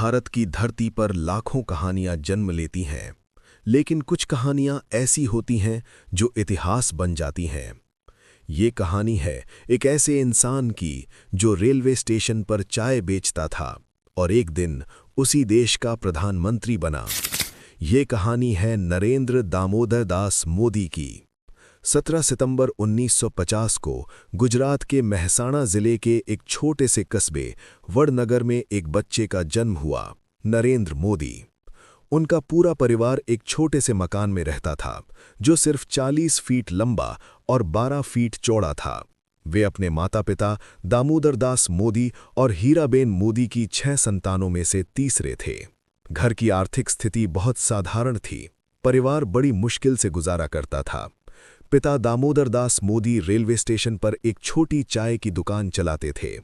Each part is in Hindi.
भारत की धरती पर लाखों कहानियां जन्म लेती हैं, लेकिन कुछ कहानियां ऐसी होती हैं जो इतिहास बन जाती हैं। ये कहानी है एक ऐसे इंसान की जो रेलवे स्टेशन पर चाय बेचता था और एक दिन उसी देश का प्रधानमंत्री बना। ये कहानी है नरेंद्र दामोदर दास मोदी की। 17 सितंबर 1950 को गुजरात के मेहसाणा जिले के एक छोटे से कस्बे वडनगर में एक बच्चे का जन्म हुआ, नरेंद्र मोदी। उनका पूरा परिवार एक छोटे से मकान में रहता था जो सिर्फ 40 फीट लंबा और 12 फीट चौड़ा था। वे अपने माता-पिता दामोदर दास मोदी और हीराबेन मोदी की 6 संतानों में से तीसरे थे। घर की आर्थिक स्थिति बहुत साधारण थी। परिवार बड़ी मुश्किल से गुजारा करता था। पिता दामोदर दास मोदी रेलवे स्टेशन पर एक छोटी चाय की दुकान चलाते थे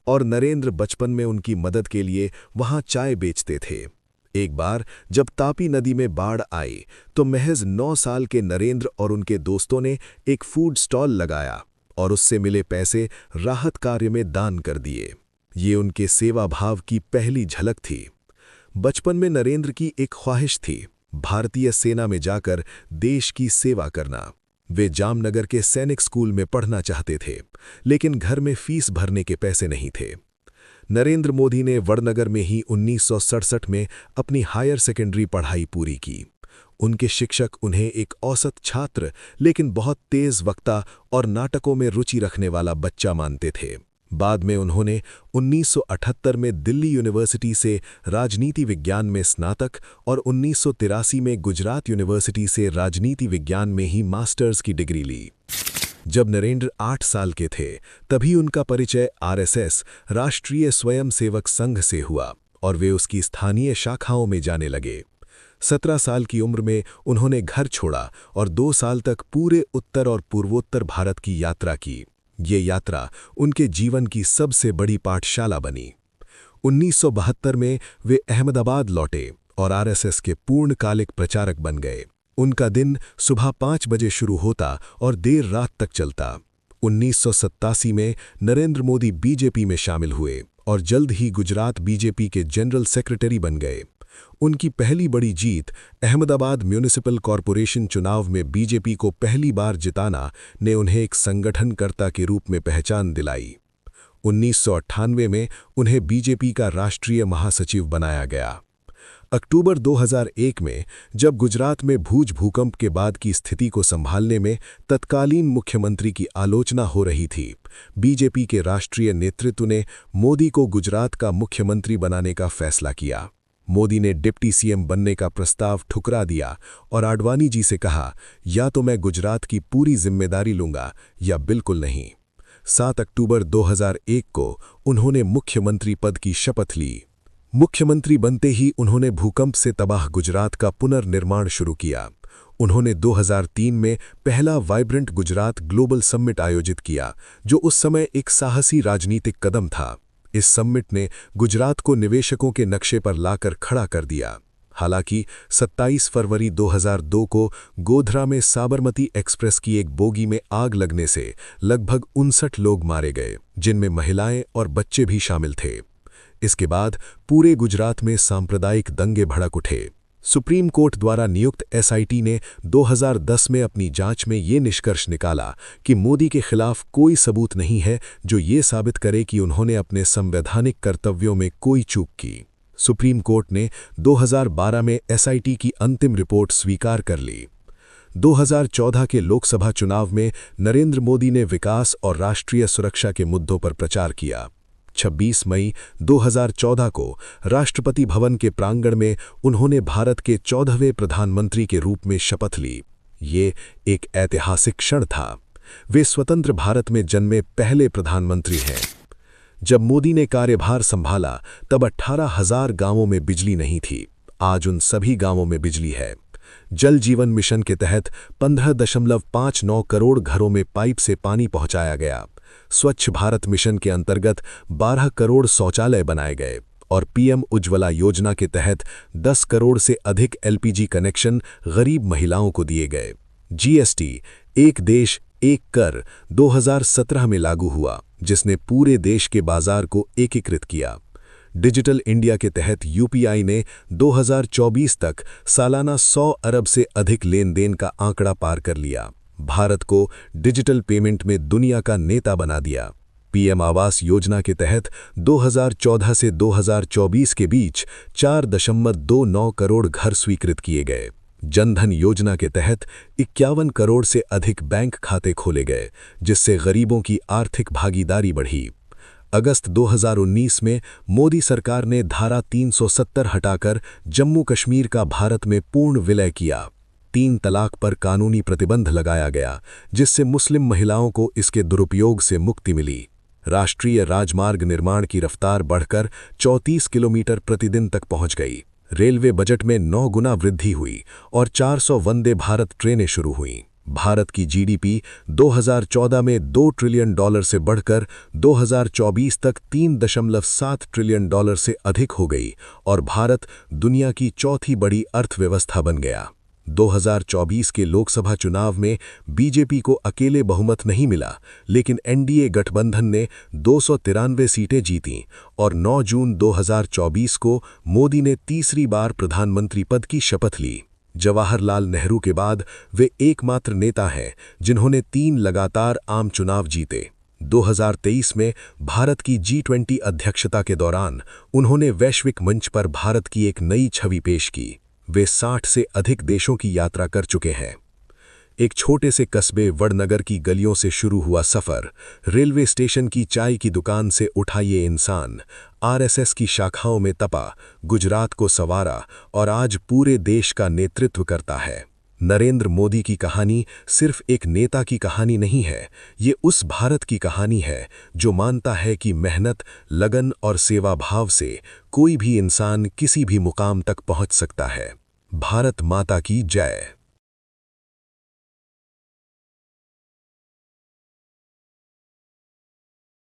और नरेंद्र बचपन में उनकी मदद के लिए वहां चाय बेचते थे। एक बार जब तापी नदी में बाढ़ आई तो महज 9 साल के नरेंद्र और उनके दोस्तों ने एक फूड स्टॉल लगाया और उससे मिले पैसे राहत कार्य में दान कर दिए। ये उनके सेवा भाव की पहली झलक थी। बचपन में नरेंद्र की एक ख्वाहिश थी, भारतीय सेना में जाकर देश की सेवा करना। वे जामनगर के सैनिक स्कूल में पढ़ना चाहते थे, लेकिन घर में फीस भरने के पैसे नहीं थे। नरेंद्र मोदी ने वडनगर में ही 1967 में अपनी हायर सेकेंडरी पढ़ाई पूरी की। उनके शिक्षक उन्हें एक औसत छात्र लेकिन बहुत तेज वक्ता और नाटकों में रुचि रखने वाला बच्चा मानते थे। बाद में उन्होंने 1978 में दिल्ली यूनिवर्सिटी से राजनीति विज्ञान में स्नातक और 1983 में गुजरात यूनिवर्सिटी से राजनीति विज्ञान में ही मास्टर्स की डिग्री ली। जब नरेंद्र 8 साल के थे तभी उनका परिचय आरएसएस राष्ट्रीय स्वयंसेवक संघ से हुआ और वे उसकी स्थानीय शाखाओं में जाने लगे। 17 साल की उम्र में उन्होंने घर छोड़ा और 2 साल तक पूरे उत्तर और पूर्वोत्तर भारत की यात्रा की। ये यात्रा उनके जीवन की सबसे बड़ी पाठशाला बनी। 1972 में वे अहमदाबाद लौटे और आरएसएस के पूर्णकालिक प्रचारक बन गए। उनका दिन सुबह 5 बजे शुरू होता और देर रात तक चलता। 1987 में नरेंद्र मोदी बीजेपी में शामिल हुए और जल्द ही गुजरात बीजेपी के जनरल सेक्रेटरी बन गए। उनकी पहली बड़ी जीत अहमदाबाद म्यूनिसिपल कॉरपोरेशन चुनाव में बीजेपी को पहली बार जिताना ने उन्हें एक संगठनकर्ता के रूप में पहचान दिलाई। 1998 में उन्हें बीजेपी का राष्ट्रीय महासचिव बनाया गया। अक्टूबर 2001 में जब गुजरात में भूज भूकंप के बाद की स्थिति को संभालने में तत्कालीन मुख्यमंत्री की आलोचना हो रही थी, बीजेपी के राष्ट्रीय नेतृत्व ने मोदी को गुजरात का मुख्यमंत्री बनाने का फैसला किया। मोदी ने डिप्टी सीएम बनने का प्रस्ताव ठुकरा दिया और आडवाणी जी से कहा, या तो मैं गुजरात की पूरी जिम्मेदारी लूंगा या बिल्कुल नहीं। 7 अक्टूबर 2001 को उन्होंने मुख्यमंत्री पद की शपथ ली। मुख्यमंत्री बनते ही उन्होंने भूकंप से तबाह गुजरात का पुनर्निर्माण शुरू किया। उन्होंने 2003 में पहला वाइब्रेंट गुजरात ग्लोबल समिट आयोजित किया, जो उस समय एक साहसी राजनीतिक कदम था। इस समिट ने गुजरात को निवेशकों के नक्शे पर लाकर खड़ा कर दिया। हालांकि 27 फरवरी 2002 को गोधरा में साबरमती एक्सप्रेस की एक बोगी में आग लगने से लगभग 59 लोग मारे गए, जिनमें महिलाएं और बच्चे भी शामिल थे। इसके बाद पूरे गुजरात में सांप्रदायिक दंगे भड़क उठे। सुप्रीम कोर्ट द्वारा नियुक्त एसआईटी ने 2010 में अपनी जांच में ये निष्कर्ष निकाला कि मोदी के खिलाफ कोई सबूत नहीं है जो ये साबित करे कि उन्होंने अपने संवैधानिक कर्तव्यों में कोई चूक की। सुप्रीम कोर्ट ने 2012 में एसआईटी की अंतिम रिपोर्ट स्वीकार कर ली। 2014 के लोकसभा चुनाव में नरेंद्र मोदी ने विकास और राष्ट्रीय सुरक्षा के मुद्दों पर प्रचार किया। 26 मई 2014 को राष्ट्रपति भवन के प्रांगण में उन्होंने भारत के 14वें प्रधानमंत्री के रूप में शपथ ली। ये एक ऐतिहासिक क्षण था। वे स्वतंत्र भारत में जन्मे पहले प्रधानमंत्री हैं। जब मोदी ने कार्यभार संभाला तब 18,000 गांवों में बिजली नहीं थी। आज उन सभी गांवों में बिजली है। जल जीवन मिशन के तहत 15.59 करोड़ घरों में पाइप से पानी पहुंचाया गया। स्वच्छ भारत मिशन के अंतर्गत 12 करोड़ शौचालय बनाए गए और पीएम उज्ज्वला योजना के तहत 10 करोड़ से अधिक एलपीजी कनेक्शन गरीब महिलाओं को दिए गए। जीएसटी एक देश एक कर 2017 में लागू हुआ, जिसने पूरे देश के बाजार को एकीकृत किया। डिजिटल इंडिया के तहत यूपीआई ने 2024 तक सालाना 100 अरब से अधिक लेन देन का आंकड़ा पार कर लिया, भारत को डिजिटल पेमेंट में दुनिया का नेता बना दिया। पीएम आवास योजना के तहत 2014 से 2024 के बीच 4.29 करोड़ घर स्वीकृत किए गए। जनधन योजना के तहत 51 करोड़ से अधिक बैंक खाते खोले गए, जिससे गरीबों की आर्थिक भागीदारी बढ़ी। अगस्त 2019 में मोदी सरकार ने धारा 370 हटाकर जम्मू कश्मीर का भारत में पूर्ण विलय किया। 3 तलाक पर कानूनी प्रतिबंध लगाया गया, जिससे मुस्लिम महिलाओं को इसके दुरुपयोग से मुक्ति मिली। राष्ट्रीय राजमार्ग निर्माण की रफ्तार बढ़कर 34 किलोमीटर प्रतिदिन तक पहुंच गई। रेलवे बजट में 9 गुना वृद्धि हुई और 400 वंदे भारत ट्रेनें शुरू हुईं। भारत की जीडीपी 2014 में $2 ट्रिलियन से बढ़कर 2024 तक $3.7 ट्रिलियन से अधिक हो गई और भारत दुनिया की चौथी बड़ी अर्थव्यवस्था बन गया। 2024 के लोकसभा चुनाव में बीजेपी को अकेले बहुमत नहीं मिला, लेकिन एनडीए गठबंधन ने 293 सीटें जीतीं और 9 जून 2024 को मोदी ने तीसरी बार प्रधानमंत्री पद की शपथ ली। जवाहरलाल नेहरू के बाद वे एकमात्र नेता हैं जिन्होंने 3 लगातार आम चुनाव जीते। 2023 में भारत की G20 अध्यक्षता के दौरान उन्होंने वैश्विक मंच पर भारत की एक नई छवि पेश की। वे 60 से अधिक देशों की यात्रा कर चुके हैं। एक छोटे से कस्बे वडनगर की गलियों से शुरू हुआ सफ़र, रेलवे स्टेशन की चाय की दुकान से उठा ये इंसान, आरएसएस की शाखाओं में तपा, गुजरात को संवारा और आज पूरे देश का नेतृत्व करता है। नरेंद्र मोदी की कहानी सिर्फ एक नेता की कहानी नहीं है, ये उस भारत की कहानी है जो मानता है कि मेहनत, लगन और सेवा भाव से कोई भी इंसान किसी भी मुकाम तक पहुंच सकता है। भारत माता की जय।